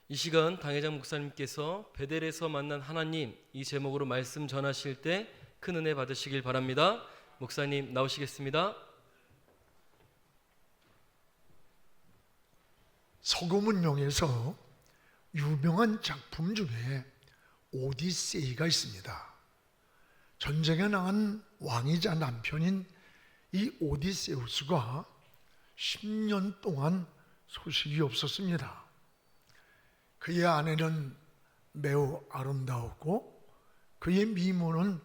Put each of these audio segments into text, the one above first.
이 시간 당회장 목사님께서 베델에서 만난 하나님 이 제목으로 말씀 전하실 때 큰 은혜 받으시길 바랍니다. 목사님 나오시겠습니다. 서구문용에서 유명한 작품 중에 오디세이가 있습니다. 전쟁에 나간 왕이자 남편인 이 오디세우스가 10년 동안 소식이 없었습니다. 그의 아내는 매우 아름다웠고 그의 미모는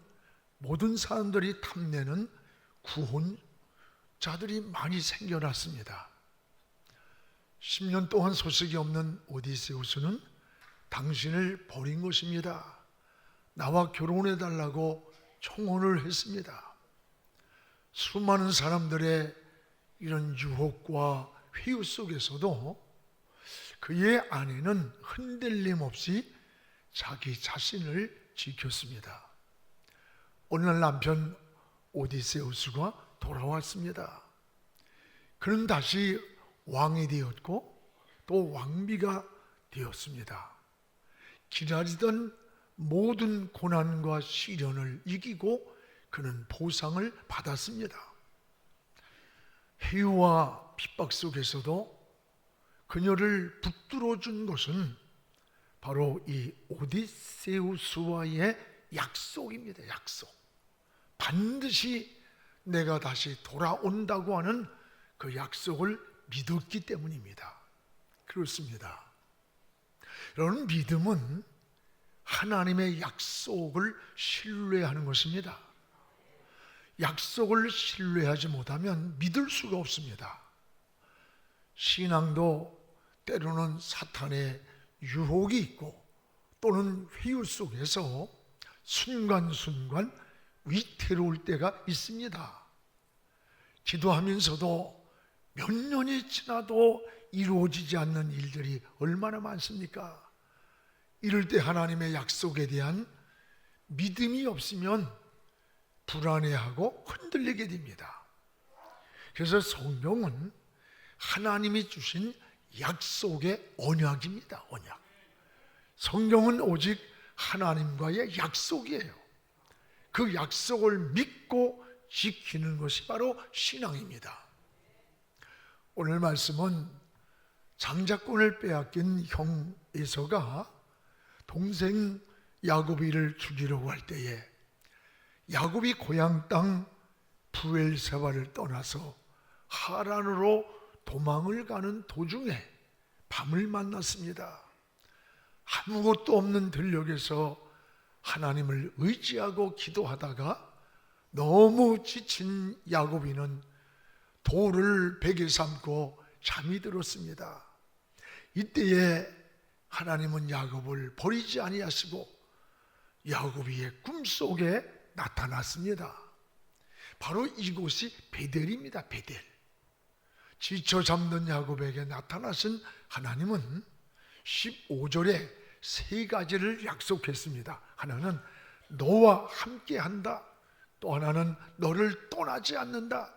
모든 사람들이 탐내는 구혼자들이 많이 생겨났습니다. 10년 동안 소식이 없는 오디세우스는 당신을 버린 것입니다. 나와 결혼해달라고 청혼을 했습니다. 수많은 사람들의 이런 유혹과 회유 속에서도 그의 아내는 흔들림 없이 자기 자신을 지켰습니다. 어느 날 남편 오디세우스가 돌아왔습니다. 그는 다시 왕이 되었고 또 왕비가 되었습니다. 기다리던 모든 고난과 시련을 이기고 그는 보상을 받았습니다. 해유와 핍박 속에서도 그녀를 붙들어 준 것은 바로 이 오디세우스와의 약속입니다. 약속. 반드시 내가 다시 돌아온다고 하는 그 약속을 믿었기 때문입니다. 그렇습니다. 여러분, 믿음은 하나님의 약속을 신뢰하는 것입니다. 약속을 신뢰하지 못하면 믿을 수가 없습니다. 신앙도 때로는 사탄의 유혹이 있고 또는 회유 속에서 순간순간 위태로울 때가 있습니다. 기도하면서도 몇 년이 지나도 이루어지지 않는 일들이 얼마나 많습니까? 이럴 때 하나님의 약속에 대한 믿음이 없으면 불안해하고 흔들리게 됩니다. 그래서 성경은 하나님이 주신 약속의 언약입니다. 언약. 성경은 오직 하나님과의 약속이에요. 그 약속을 믿고 지키는 것이 바로 신앙입니다. 오늘 말씀은 장자권을 빼앗긴 형 에서가 동생 야곱이를 죽이려고 할 때에 야곱이 고향 땅 브엘세바를 떠나서 하란으로 도망을 가는 도중에 밤을 만났습니다. 아무것도 없는 들녘에서 하나님을 의지하고 기도하다가 너무 지친 야곱이는 돌을 베개 삼고 잠이 들었습니다. 이때에 하나님은 야곱을 버리지 아니하시고 야곱이의 꿈속에 나타났습니다. 바로 이곳이 베델입니다. 베델. 지쳐 잠든 야곱에게 나타나신 하나님은 15절에 세 가지를 약속했습니다. 하나는 너와 함께 한다. 또 하나는 너를 떠나지 않는다.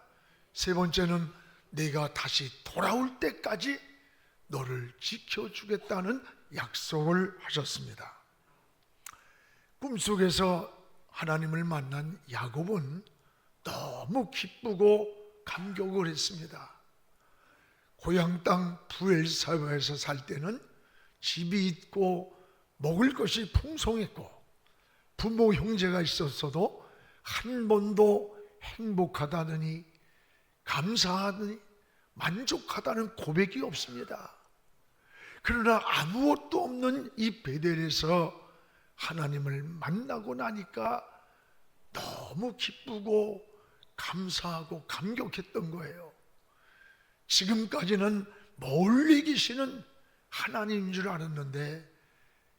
세 번째는 내가 다시 돌아올 때까지 너를 지켜주겠다는 약속을 하셨습니다. 꿈속에서 하나님을 만난 야곱은 너무 기쁘고 감격을 했습니다. 고향 땅 브엘세바에서 살 때는 집이 있고 먹을 것이 풍성했고 부모 형제가 있었어도 한 번도 행복하다느니 감사하더니 만족하다는 고백이 없습니다. 그러나 아무것도 없는 이 베델에서 하나님을 만나고 나니까 너무 기쁘고 감사하고 감격했던 거예요. 지금까지는 멀리 계시는 하나님인 줄 알았는데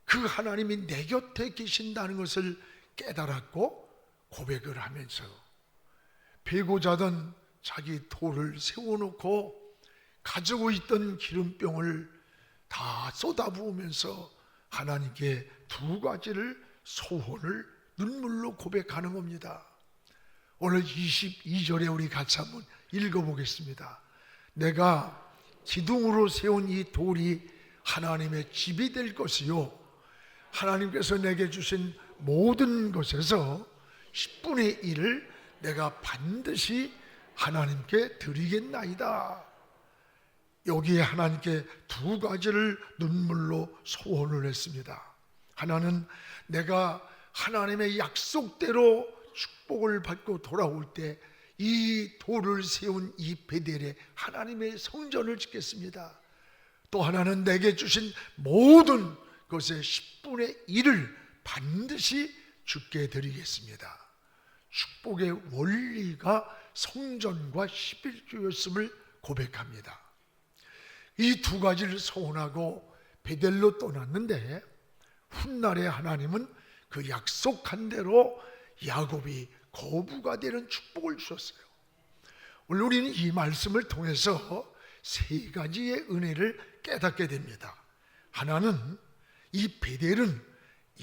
그 하나님이 내 곁에 계신다는 것을 깨달았고 고백을 하면서 베고 자던 자기 돌을 세워놓고 가지고 있던 기름병을 다 쏟아부으면서 하나님께 두 가지를 소원을 눈물로 고백하는 겁니다. 오늘 22절에 우리 같이 한번 읽어보겠습니다. 내가 기둥으로 세운 이 돌이 하나님의 집이 될 것이요, 하나님께서 내게 주신 모든 것에서 10분의 1을 내가 반드시 하나님께 드리겠나이다. 여기에 하나님께 두 가지를 눈물로 소원을 했습니다. 하나는 내가 하나님의 약속대로 축복을 받고 돌아올 때 이 돌을 세운 이 베델에 하나님의 성전을 짓겠습니다. 또 하나는 내게 주신 모든 것의 10분의 1을 반드시 주께 드리겠습니다. 축복의 원리가 성전과 11조였음을 고백합니다. 이 두 가지를 소원하고 베델로 떠났는데 훗날에 하나님은 그 약속한 대로 야곱이 거부가 되는 축복을 주셨어요. 오늘 우리는 이 말씀을 통해서 세 가지의 은혜를 깨닫게 됩니다. 하나는 이 베델은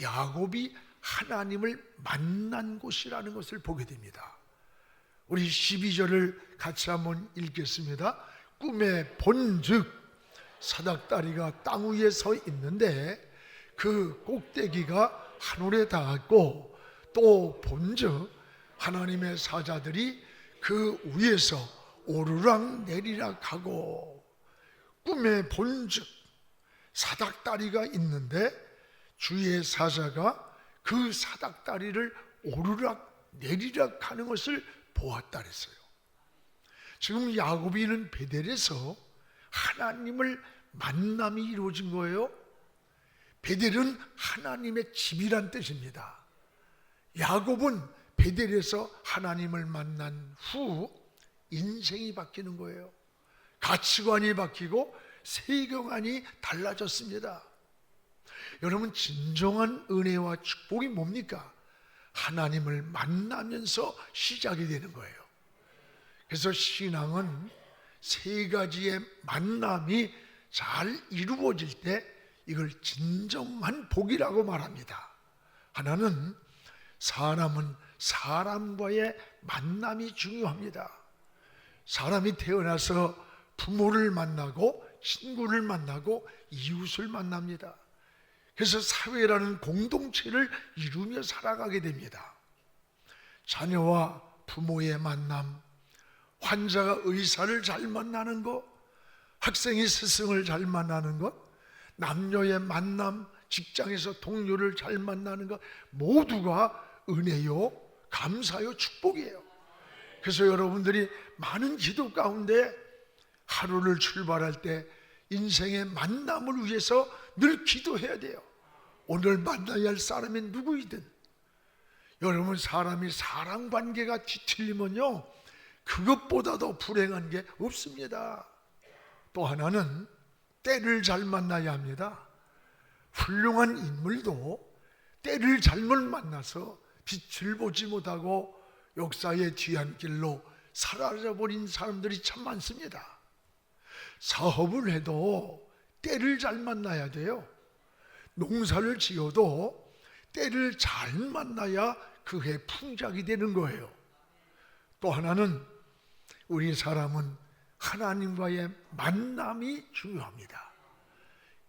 야곱이 하나님을 만난 곳이라는 것을 보게 됩니다. 우리 12절을 같이 한번 읽겠습니다. 꿈에 본즉 사닥다리가 땅 위에 서 있는데 그 꼭대기가 하늘에 닿았고, 또 본즉 하나님의 사자들이 그 위에서 오르락 내리락 하고. 꿈에 본즉 사닥다리가 있는데 주의 사자가 그 사닥다리를 오르락 내리락 하는 것을 보았다 그랬어요. 지금 야곱이는 베델에서 하나님을 만남이 이루어진 거예요. 베델은 하나님의 집이란 뜻입니다. 야곱은 베델에서 하나님을 만난 후 인생이 바뀌는 거예요. 가치관이 바뀌고 세계관이 달라졌습니다. 여러분, 진정한 은혜와 축복이 뭡니까? 하나님을 만나면서 시작이 되는 거예요. 그래서 신앙은 세 가지의 만남이 잘 이루어질 때 이걸 진정한 복이라고 말합니다. 하나는 사람은 사람과의 만남이 중요합니다. 사람이 태어나서 부모를 만나고 친구를 만나고 이웃을 만납니다. 그래서 사회라는 공동체를 이루며 살아가게 됩니다. 자녀와 부모의 만남, 환자가 의사를 잘 만나는 것, 학생이 스승을 잘 만나는 것, 남녀의 만남, 직장에서 동료를 잘 만나는 것, 모두가 은혜요, 감사요, 축복이에요. 그래서 여러분들이 많은 기도 가운데 하루를 출발할 때 인생의 만남을 위해서 늘 기도해야 돼요. 오늘 만나야 할 사람이 누구이든. 여러분, 사람이 사랑관계가 뒤틀리면요, 그것보다 더 불행한 게 없습니다. 또 하나는 때를 잘 만나야 합니다. 훌륭한 인물도 때를 잘못 만나서 빛을 보지 못하고 역사의 뒤안길로 사라져버린 사람들이 참 많습니다. 사업을 해도 때를 잘 만나야 돼요. 농사를 지어도 때를 잘 만나야 그해 풍작이 되는 거예요. 또 하나는 우리 사람은 하나님과의 만남이 중요합니다.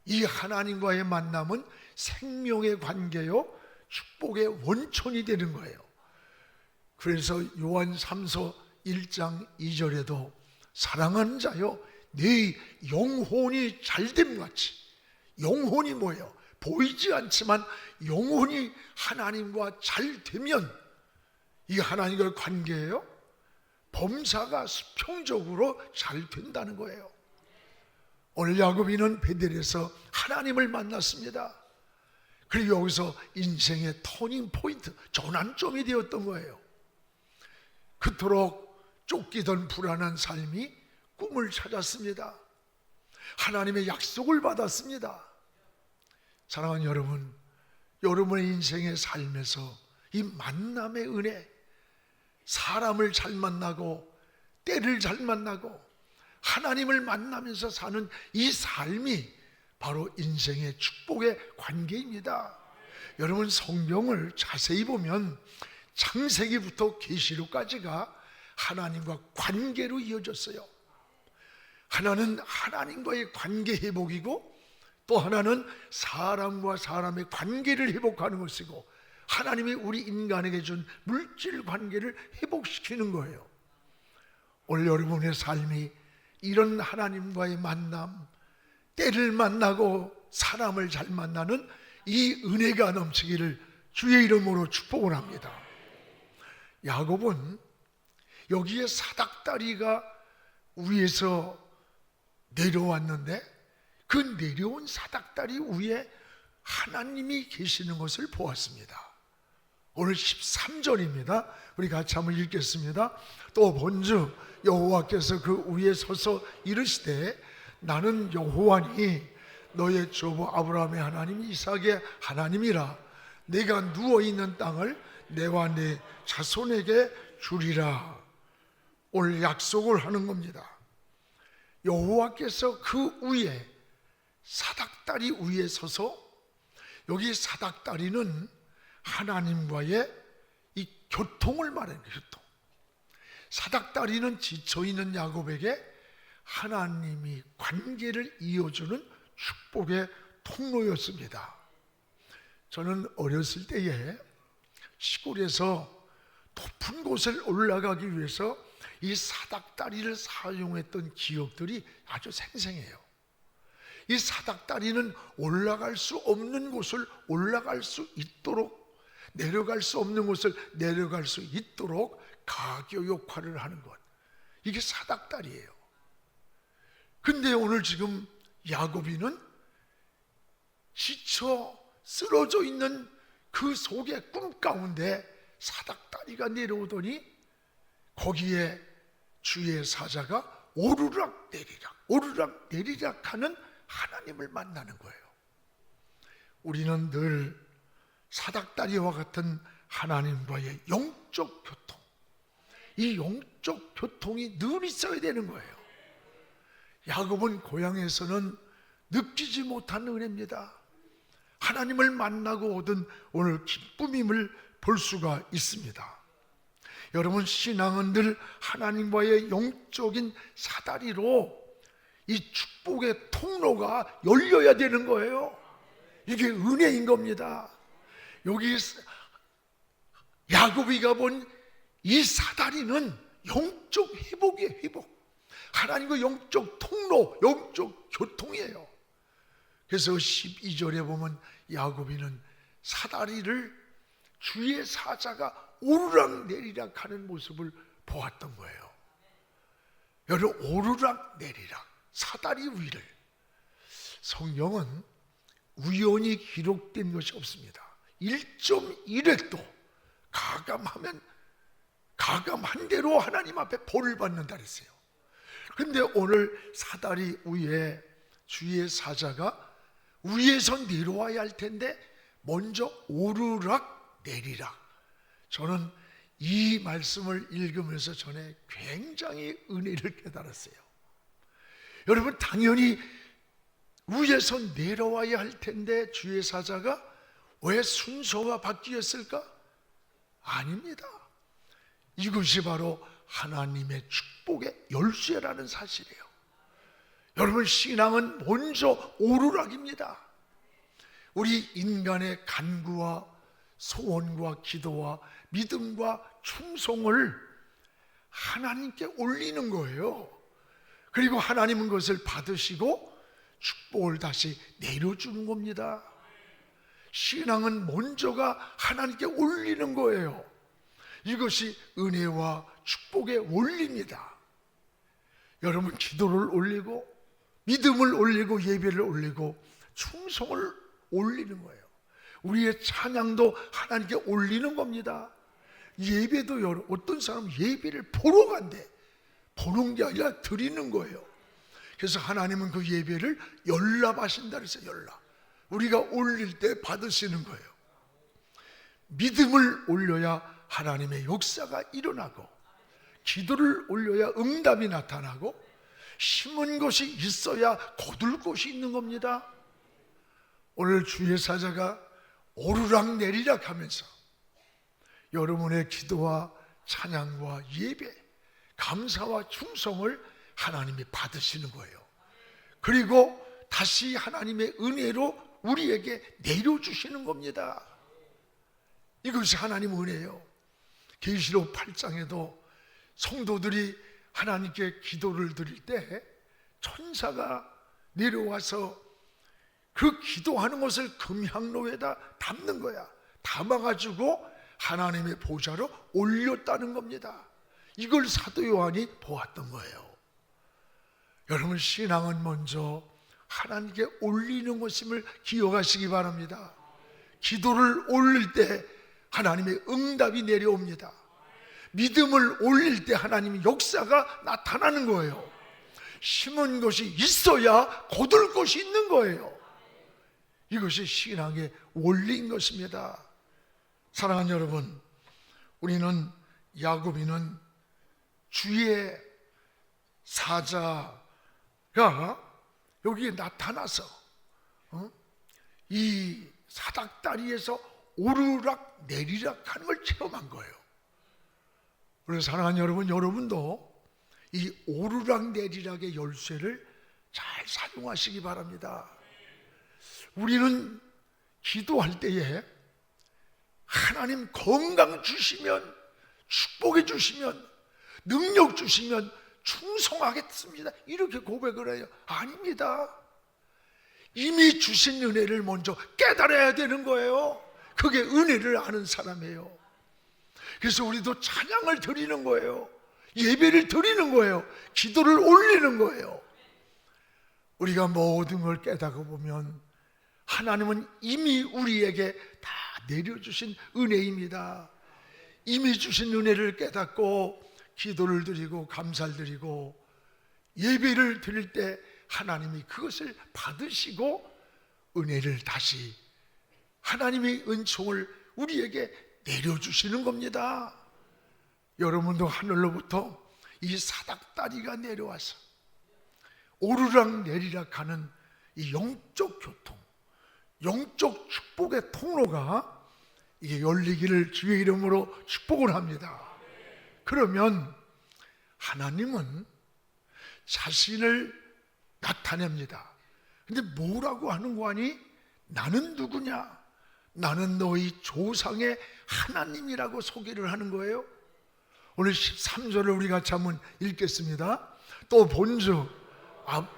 이 하나님과의 만남은 생명의 관계요, 축복의 원천이 되는 거예요. 그래서 요한 3서 1장 2절에도 사랑하는 자여, 네 영혼이 잘됨같이, 영혼이 뭐예요? 보이지 않지만 영혼이 하나님과 잘 되면 이 하나님과의 관계예요, 범사가 수평적으로 잘 된다는 거예요. 오늘 야곱이는 베델에서 하나님을 만났습니다. 그리고 여기서 인생의 터닝 포인트, 전환점이 되었던 거예요. 그토록 쫓기던 불안한 삶이 꿈을 찾았습니다. 하나님의 약속을 받았습니다. 사랑하는 여러분, 여러분의 인생의 삶에서 이 만남의 은혜, 사람을 잘 만나고 때를 잘 만나고 하나님을 만나면서 사는 이 삶이 바로 인생의 축복의 관계입니다. 여러분, 성경을 자세히 보면 창세기부터 계시록까지가 하나님과 관계로 이어졌어요. 하나는 하나님과의 관계 회복이고, 또 하나는 사람과 사람의 관계를 회복하는 것이고, 하나님이 우리 인간에게 준 물질 관계를 회복시키는 거예요. 오늘 여러분의 삶이 이런 하나님과의 만남, 때를 만나고 사람을 잘 만나는 이 은혜가 넘치기를 주의 이름으로 축복을 합니다. 야곱은 여기에 사닥다리가 위에서 내려왔는데, 그 내려온 사닥다리 위에 하나님이 계시는 것을 보았습니다. 오늘 13절입니다. 우리 같이 한번 읽겠습니다. 또 본즉 여호와께서 그 위에 서서 이르시되 나는 여호와니 너의 조부 아브라함의 하나님 이삭의 하나님이라. 내가 누워있는 땅을 내와 내 자손에게 주리라. 오늘 약속을 하는 겁니다. 여호와께서 그 위에 사닥다리 위에 서서, 여기 사닥다리는 하나님과의 이 교통을 말하는 거예요. 교통. 사닥다리는 지쳐있는 야곱에게 하나님이 관계를 이어주는 축복의 통로였습니다. 저는 어렸을 때에 시골에서 높은 곳을 올라가기 위해서 이 사닥다리를 사용했던 기억들이 아주 생생해요. 이 사닥다리는 올라갈 수 없는 곳을 올라갈 수 있도록, 내려갈 수 없는 곳을 내려갈 수 있도록 가교 역할을 하는 것, 이게 사닥다리예요. 근데 오늘 지금 야곱이는 지쳐 쓰러져 있는 그 속의 꿈 가운데 사닥다리가 내려오더니 거기에 주의 사자가 오르락 내리락 하는 하나님을 만나는 거예요. 우리는 늘 사닥다리와 같은 하나님과의 영적 교통, 이 영적 교통이 늘 있어야 되는 거예요. 야곱은 고향에서는 느끼지 못한 은혜입니다. 하나님을 만나고 얻은 오늘 기쁨임을 볼 수가 있습니다. 여러분, 신앙은 늘 하나님과의 영적인 사다리로 이 축복의 통로가 열려야 되는 거예요. 이게 은혜인 겁니다. 여기 야곱이가 본 이 사다리는 영적 회복이에요. 회복. 하나님과 영적 통로, 영적 교통이에요. 그래서 12절에 보면 야곱이는 사다리를 주의 사자가 오르락 내리락 하는 모습을 보았던 거예요. 여러분, 오르락 내리락, 사다리 위를, 성경은 우연히 기록된 것이 없습니다. 1.1획도 가감한 대로 하나님 앞에 벌을 받는다 그랬어요. 그런데 오늘 사다리 위에 주의 사자가 위에서 내려와야 할 텐데 먼저 오르락 내리락. 저는 이 말씀을 읽으면서 전에 굉장히 은혜를 깨달았어요. 여러분, 당연히 위에서 내려와야 할 텐데 주의 사자가 왜 순서가 바뀌었을까? 아닙니다. 이것이 바로 하나님의 축복의 열쇠라는 사실이에요. 여러분, 신앙은 먼저 오르락입니다. 우리 인간의 간구와 소원과 기도와 믿음과 충성을 하나님께 올리는 거예요. 그리고 하나님은 그것을 받으시고 축복을 다시 내려주는 겁니다. 신앙은 먼저가 하나님께 올리는 거예요. 이것이 은혜와 축복의 원리입니다. 여러분, 기도를 올리고 믿음을 올리고 예배를 올리고 충성을 올리는 거예요. 우리의 찬양도 하나님께 올리는 겁니다. 예배도 어떤 사람은 예배를 보러 간대. 보는 게 아니라 드리는 거예요. 그래서 하나님은 그 예배를 연락하신다 그랬어요. 연락. 우리가 올릴 때 받으시는 거예요. 믿음을 올려야 하나님의 역사가 일어나고, 기도를 올려야 응답이 나타나고, 심은 것이 있어야 거둘 곳이 있는 겁니다. 오늘 주의 사자가 오르락 내리락 하면서 여러분의 기도와 찬양과 예배, 감사와 충성을 하나님이 받으시는 거예요. 그리고 다시 하나님의 은혜로 우리에게 내려주시는 겁니다. 이것이 하나님 은혜예요. 계시록 8장에도 성도들이 하나님께 기도를 드릴 때 천사가 내려와서 그 기도하는 것을 금향로에다 담는 거야. 담아가지고 하나님의 보좌로 올렸다는 겁니다. 이걸 사도 요한이 보았던 거예요. 여러분, 신앙은 먼저 하나님께 올리는 것임을 기억하시기 바랍니다. 기도를 올릴 때 하나님의 응답이 내려옵니다. 믿음을 올릴 때 하나님의 역사가 나타나는 거예요. 심은 것이 있어야 거둘 것이 있는 거예요. 이것이 신앙의 원리인 것입니다. 사랑하는 여러분, 우리는 야곱이는 주의 사자가 여기에 나타나서 이 사닥다리에서 오르락 내리락 하는 걸 체험한 거예요. 그래서 사랑하는 여러분, 여러분도 이 오르락 내리락의 열쇠를 잘 사용하시기 바랍니다. 우리는 기도할 때에 하나님 건강 주시면, 축복해 주시면, 능력 주시면 충성하겠습니다, 이렇게 고백을 해요. 아닙니다. 이미 주신 은혜를 먼저 깨달아야 되는 거예요. 그게 은혜를 아는 사람이에요. 그래서 우리도 찬양을 드리는 거예요. 예배를 드리는 거예요. 기도를 올리는 거예요. 우리가 모든 걸 깨닫고 보면 하나님은 이미 우리에게 다 내려주신 은혜입니다. 이미 주신 은혜를 깨닫고 기도를 드리고 감사를 드리고 예배를 드릴 때 하나님이 그것을 받으시고 은혜를 다시, 하나님의 은총을 우리에게 내려주시는 겁니다. 여러분도 하늘로부터 이 사닥다리가 내려와서 오르락 내리락 하는 이 영적 교통, 영적 축복의 통로가 이게 열리기를 주의 이름으로 축복을 합니다. 그러면 하나님은 자신을 나타냅니다. 근데 뭐라고 하는 거 아니? 나는 누구냐? 나는 너희 조상의 하나님이라고 소개를 하는 거예요. 오늘 13절을 우리 같이 한번 읽겠습니다. 또 본즉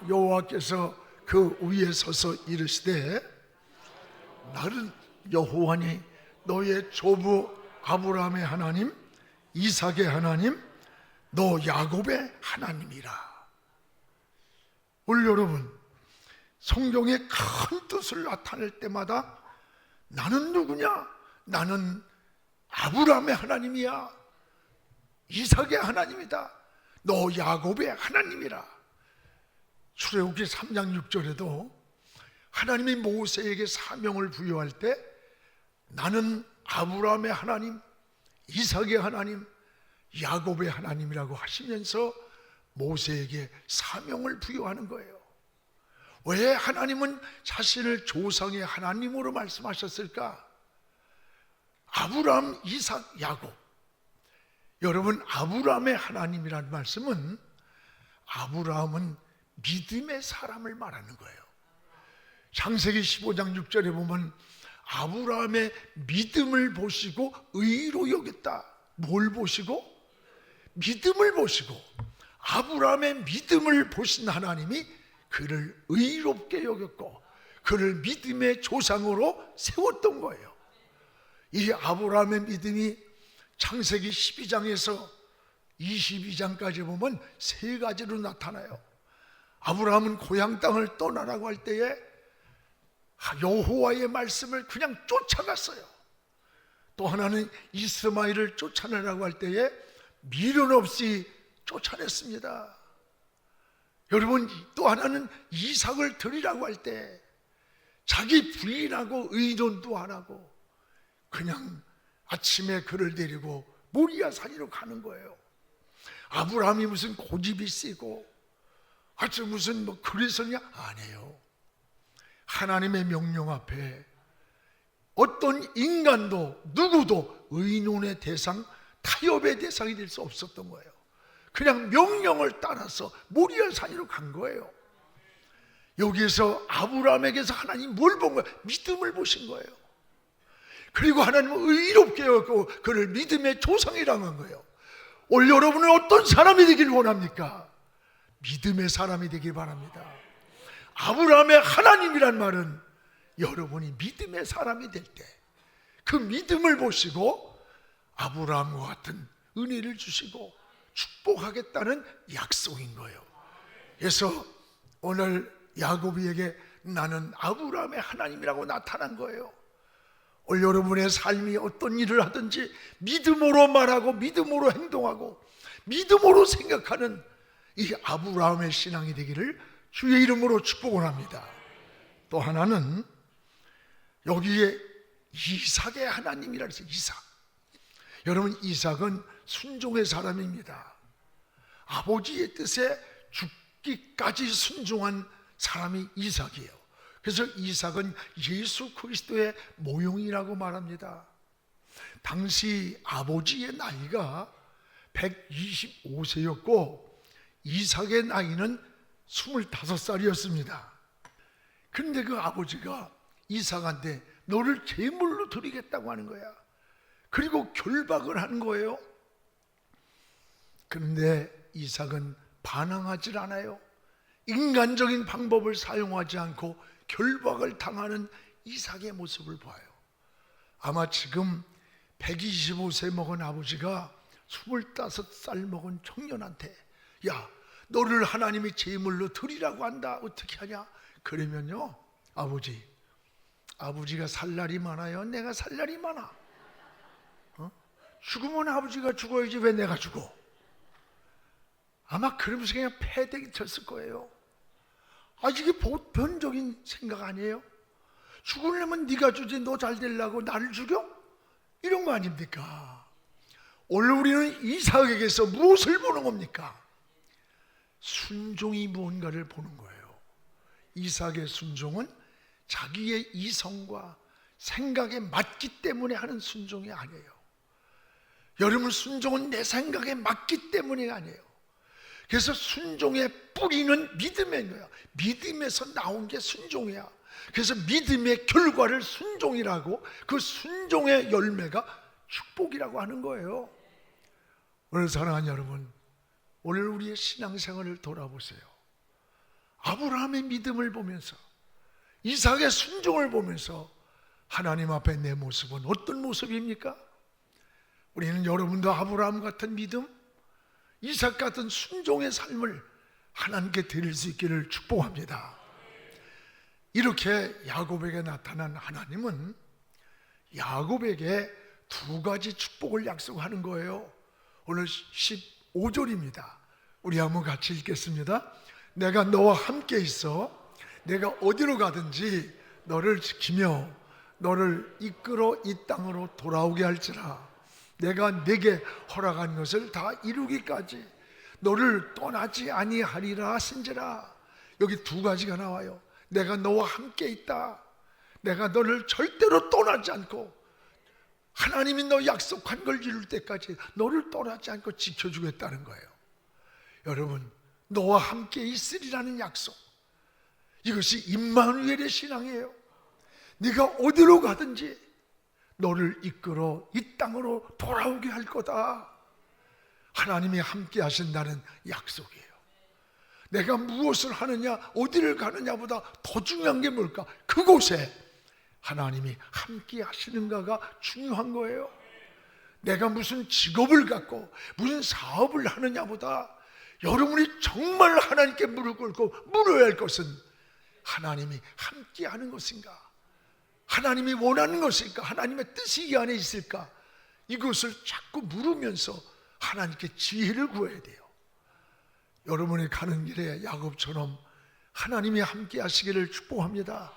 여호와께서 그 위에 서서 이르시되 나는 여호와니 너의 조부 아브라함의 하나님, 이삭의 하나님, 너 야곱의 하나님이라. 오늘 여러분, 성경의 큰 뜻을 나타낼 때마다 나는 누구냐? 나는 아브라함의 하나님이야. 이삭의 하나님이다. 너 야곱의 하나님이라. 출애굽기 3장 6절에도 하나님이 모세에게 사명을 부여할 때 나는 아브라함의 하나님, 이삭의 하나님, 야곱의 하나님이라고 하시면서 모세에게 사명을 부여하는 거예요. 왜 하나님은 자신을 조상의 하나님으로 말씀하셨을까? 아브라함, 이삭, 야곱. 여러분, 아브라함의 하나님이라는 말씀은 아브라함은 믿음의 사람을 말하는 거예요. 창세기 15장 6절에 보면 아브라함의 믿음을 보시고 의로 여겼다. 뭘 보시고? 믿음을 보시고, 아브라함의 믿음을 보신 하나님이 그를 의롭게 여겼고 그를 믿음의 조상으로 세웠던 거예요. 이 아브라함의 믿음이 창세기 12장에서 22장까지 보면 세 가지로 나타나요. 아브라함은 고향 땅을 떠나라고 할 때에 여호와의 말씀을 그냥 쫓아갔어요. 또 하나는 이스마엘을 쫓아내라고 할 때에 미련 없이 쫓아냈습니다. 여러분, 또 하나는 이삭을 드리라고 할 때 자기 부인하고 의논도 안 하고 그냥 아침에 그를 데리고 모리아 산으로 가는 거예요. 아브라함이 무슨 고집이 세고 아주 무슨 그래서냐? 아니에요. 하나님의 명령 앞에 어떤 인간도 누구도 의논의 대상, 타협의 대상이 될 수 없었던 거예요. 그냥 명령을 따라서 모리아 산으로 간 거예요. 여기에서 아브라함에게서 하나님 뭘 본 거예요? 믿음을 보신 거예요. 그리고 하나님은 의롭게 여겼고 그를 믿음의 조상이라고 한 거예요. 오늘 여러분은 어떤 사람이 되길 원합니까? 믿음의 사람이 되길 바랍니다. 아브라함의 하나님이란 말은 여러분이 믿음의 사람이 될 때 그 믿음을 보시고 아브라함과 같은 은혜를 주시고 축복하겠다는 약속인 거예요. 그래서 오늘 야곱에게 나는 아브라함의 하나님이라고 나타난 거예요. 오늘 여러분의 삶이 어떤 일을 하든지 믿음으로 말하고 믿음으로 행동하고 믿음으로 생각하는 이 아브라함의 신앙이 되기를 주의 이름으로 축복을 합니다. 또 하나는 여기에 이삭의 하나님이라 해서 이삭. 여러분, 이삭은 순종의 사람입니다. 아버지의 뜻에 죽기까지 순종한 사람이 이삭이에요. 그래서 이삭은 예수 그리스도의 모형이라고 말합니다. 당시 아버지의 나이가 125세였고 이삭의 나이는 25살이었습니다. 그런데 그 아버지가 이삭한테 너를 제물로 드리겠다고 하는 거야. 그리고 결박을 하는 거예요. 그런데 이삭은 반항하지 않아요. 인간적인 방법을 사용하지 않고 결박을 당하는 이삭의 모습을 봐요. 아마 지금 125세 먹은 아버지가 25살 먹은 청년한테 야, 너를 하나님이 제물로 드리라고 한다. 어떻게 하냐? 그러면요, 아버지가 살 날이 많아요? 내가 살 날이 많아? 죽으면 아버지가 죽어야지 왜 내가 죽어? 아마 그러면서 그냥 패대기 쳤을 거예요. 이게 보편적인 생각 아니에요? 죽으려면 네가 주지, 너 잘 되려고 나를 죽여? 이런 거 아닙니까? 오늘 우리는 이삭에게서 무엇을 보는 겁니까? 순종이 무언가를 보는 거예요. 이삭의 순종은 자기의 이성과 생각에 맞기 때문에 하는 순종이 아니에요. 여러분, 순종은 내 생각에 맞기 때문이 아니에요. 그래서 순종의 뿌리는 믿음인 거야. 믿음에서 나온 게 순종이야. 그래서 믿음의 결과를 순종이라고, 그 순종의 열매가 축복이라고 하는 거예요. 오늘 사랑하는 여러분, 오늘 우리의 신앙생활을 돌아보세요. 아브라함의 믿음을 보면서, 이삭의 순종을 보면서 하나님 앞에 내 모습은 어떤 모습입니까? 우리는 여러분도 아브라함 같은 믿음, 이삭 같은 순종의 삶을 하나님께 드릴 수 있기를 축복합니다. 이렇게 야곱에게 나타난 하나님은 야곱에게 두 가지 축복을 약속하는 거예요. 오늘 15절입니다. 우리 한번 같이 읽겠습니다. 내가 너와 함께 있어 내가 어디로 가든지 너를 지키며 너를 이끌어 이 땅으로 돌아오게 할지라. 내가 내게 허락한 것을 다 이루기까지 너를 떠나지 아니하리라 하신지라. 여기 두 가지가 나와요. 내가 너와 함께 있다. 내가 너를 절대로 떠나지 않고, 하나님이 너 약속한 걸 이룰 때까지 너를 떠나지 않고 지켜주겠다는 거예요. 여러분, 너와 함께 있으리라는 약속, 이것이 임마누엘의 신앙이에요. 네가 어디로 가든지 너를 이끌어 이 땅으로 돌아오게 할 거다. 하나님이 함께 하신다는 약속이에요. 내가 무엇을 하느냐, 어디를 가느냐보다 더 중요한 게 뭘까? 그곳에 하나님이 함께 하시는가가 중요한 거예요. 내가 무슨 직업을 갖고 무슨 사업을 하느냐보다 여러분이 정말 하나님께 무릎 꿇고 물어야 할 것은 하나님이 함께 하는 것인가? 하나님이 원하는 것일까? 하나님의 뜻이 이 안에 있을까? 이것을 자꾸 물으면서 하나님께 지혜를 구해야 돼요. 여러분이 가는 길에 야곱처럼 하나님이 함께 하시기를 축복합니다.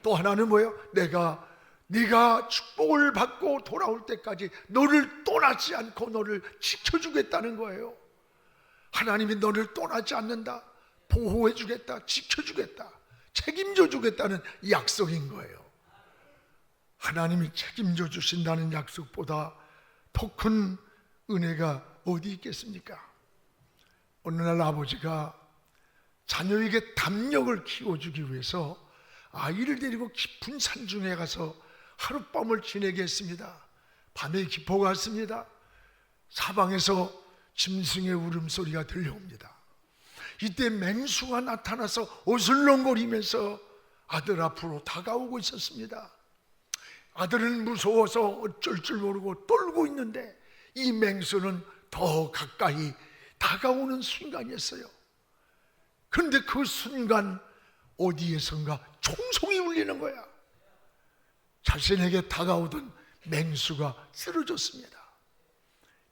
또 하나는 뭐예요? 네가 축복을 받고 돌아올 때까지 너를 떠나지 않고 너를 지켜주겠다는 거예요. 하나님이 너를 떠나지 않는다, 보호해 주겠다, 지켜주겠다, 책임져 주겠다는 약속인 거예요. 하나님이 책임져 주신다는 약속보다 더 큰 은혜가 어디 있겠습니까? 어느 날 아버지가 자녀에게 담력을 키워주기 위해서 아이를 데리고 깊은 산중에 가서 하룻밤을 지내게 했습니다. 밤에 깊어갔습니다. 사방에서 짐승의 울음소리가 들려옵니다. 이때 맹수가 나타나서 어슬렁거리면서 아들 앞으로 다가오고 있었습니다. 아들은 무서워서 어쩔 줄 모르고 떨고 있는데 이 맹수는 더 가까이 다가오는 순간이었어요. 그런데 그 순간 어디에선가 총성이 울리는 거야. 자신에게 다가오던 맹수가 쓰러졌습니다.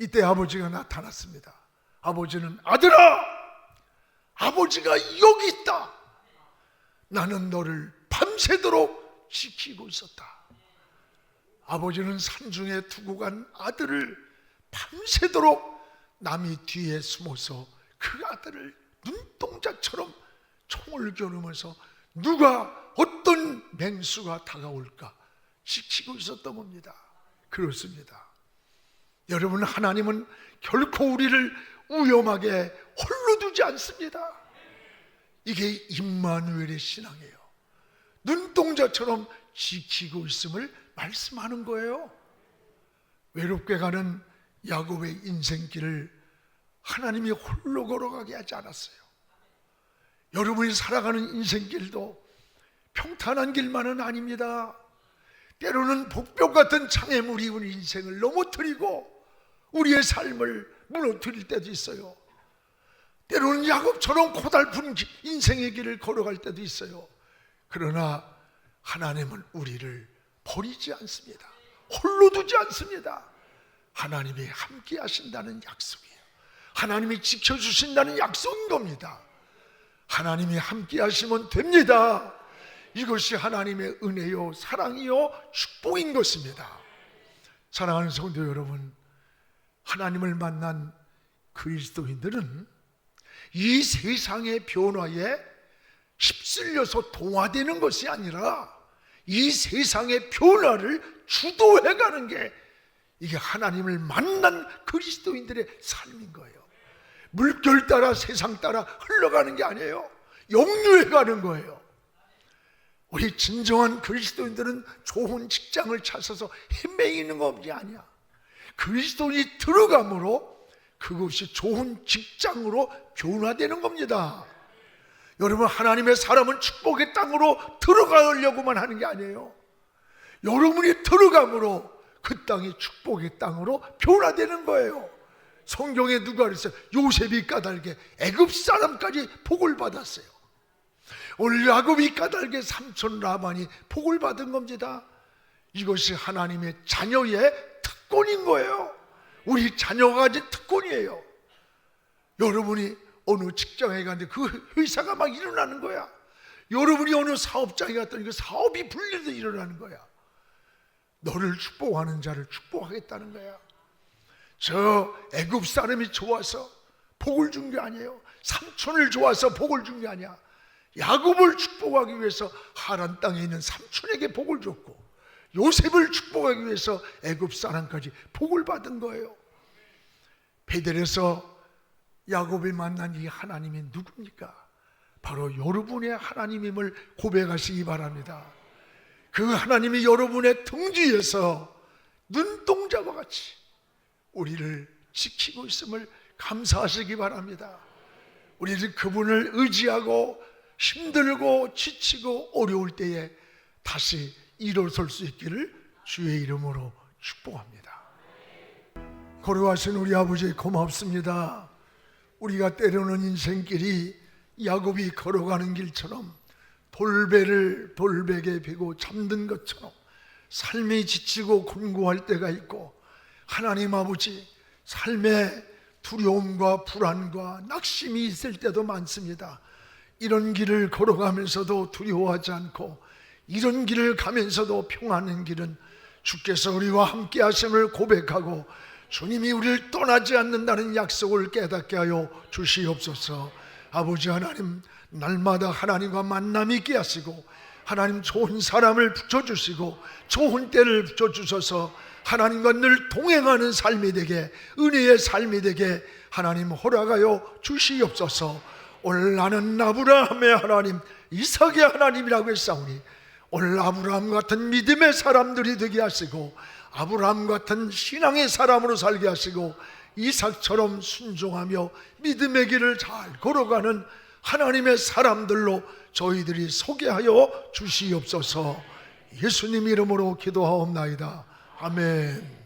이때 아버지가 나타났습니다. 아버지는 아들아, 아버지가 여기 있다. 나는 너를 밤새도록 지키고 있었다. 아버지는 산중에 두고 간 아들을 밤새도록 남이 뒤에 숨어서 그 아들을 눈동자처럼 총을 겨누면서 누가 어떤 맹수가 다가올까 지키고 있었던 겁니다. 그렇습니다. 여러분, 하나님은 결코 우리를 위험하게 홀로 두지 않습니다. 이게 임마누엘의 신앙이에요. 눈동자처럼 지키고 있음을 말씀하는 거예요. 외롭게 가는 야곱의 인생길을 하나님이 홀로 걸어가게 하지 않았어요. 여러분이 살아가는 인생길도 평탄한 길만은 아닙니다. 때로는 복벽 같은 장애물이 우리 인생을 넘어뜨리고 우리의 삶을 무너뜨릴 때도 있어요. 때로는 야곱처럼 고달픈 인생의 길을 걸어갈 때도 있어요. 그러나 하나님은 우리를 버리지 않습니다. 홀로 두지 않습니다. 하나님이 함께 하신다는 약속이에요. 하나님이 지켜주신다는 약속인 겁니다. 하나님이 함께 하시면 됩니다. 이것이 하나님의 은혜요, 사랑이요, 축복인 것입니다. 사랑하는 성도 여러분, 하나님을 만난 그리스도인들은 이 세상의 변화에 휩쓸려서 동화되는 것이 아니라 이 세상의 변화를 주도해가는 게 이게 하나님을 만난 그리스도인들의 삶인 거예요. 물결 따라 세상 따라 흘러가는 게 아니에요. 역류해가는 거예요. 우리 진정한 그리스도인들은 좋은 직장을 찾아서 헤매이는 것이 아니야. 그리스도인이 들어감으로 그것이 좋은 직장으로 변화되는 겁니다. 여러분, 하나님의 사람은 축복의 땅으로 들어가려고만 하는 게 아니에요. 여러분이 들어감으로 그 땅이 축복의 땅으로 변화되는 거예요. 성경에 누가 그랬어요? 요셉이 까닭에 애굽 사람까지 복을 받았어요. 오늘 야곱이 까닭에 삼촌 라반이 복을 받은 겁니다. 이것이 하나님의 자녀의 특권인 거예요. 우리 자녀가 가진 특권이에요. 여러분이 어느 직장에 갔는데 그 회사가 막 일어나는 거야. 여러분이 어느 사업장에 갔더니 그 사업이 불려서 일어나는 거야. 너를 축복하는 자를 축복하겠다는 거야. 저 애굽 사람이 좋아서 복을 준 게 아니에요. 삼촌을 좋아서 복을 준 게 아니야. 야곱을 축복하기 위해서 하란 땅에 있는 삼촌에게 복을 줬고, 요셉을 축복하기 위해서 애굽 사람까지 복을 받은 거예요. 베델에서 야곱이 만난 이 하나님이 누굽니까? 바로 여러분의 하나님임을 고백하시기 바랍니다. 그 하나님이 여러분의 등 뒤에서 눈동자와 같이 우리를 지키고 있음을 감사하시기 바랍니다. 우리는 그분을 의지하고 힘들고 지치고 어려울 때에 다시 일어설 수 있기를 주의 이름으로 축복합니다. 걸어가신 우리 아버지 고맙습니다. 우리가 때로는 인생길이 야곱이 걸어가는 길처럼 돌베개 베고 잠든 것처럼 삶이 지치고 곤고할 때가 있고, 하나님 아버지, 삶에 두려움과 불안과 낙심이 있을 때도 많습니다. 이런 길을 걸어가면서도 두려워하지 않고, 이런 길을 가면서도 평안한 길은 주께서 우리와 함께 하심을 고백하고 주님이 우리를 떠나지 않는다는 약속을 깨닫게 하여 주시옵소서. 아버지 하나님, 날마다 하나님과 만남이 있게 하시고 하나님 좋은 사람을 붙여주시고 좋은 때를 붙여주셔서 하나님과 늘 동행하는 삶이 되게, 은혜의 삶이 되게 하나님 허락하여 주시옵소서. 오늘 나는 아브라함의 하나님, 이삭의 하나님이라고 했사오니 오늘 아브라함 같은 믿음의 사람들이 되게 하시고 아브라함 같은 신앙의 사람으로 살게 하시고 이삭처럼 순종하며 믿음의 길을 잘 걸어가는 하나님의 사람들로 저희들이 소개하여 주시옵소서. 예수님 이름으로 기도하옵나이다. 아멘.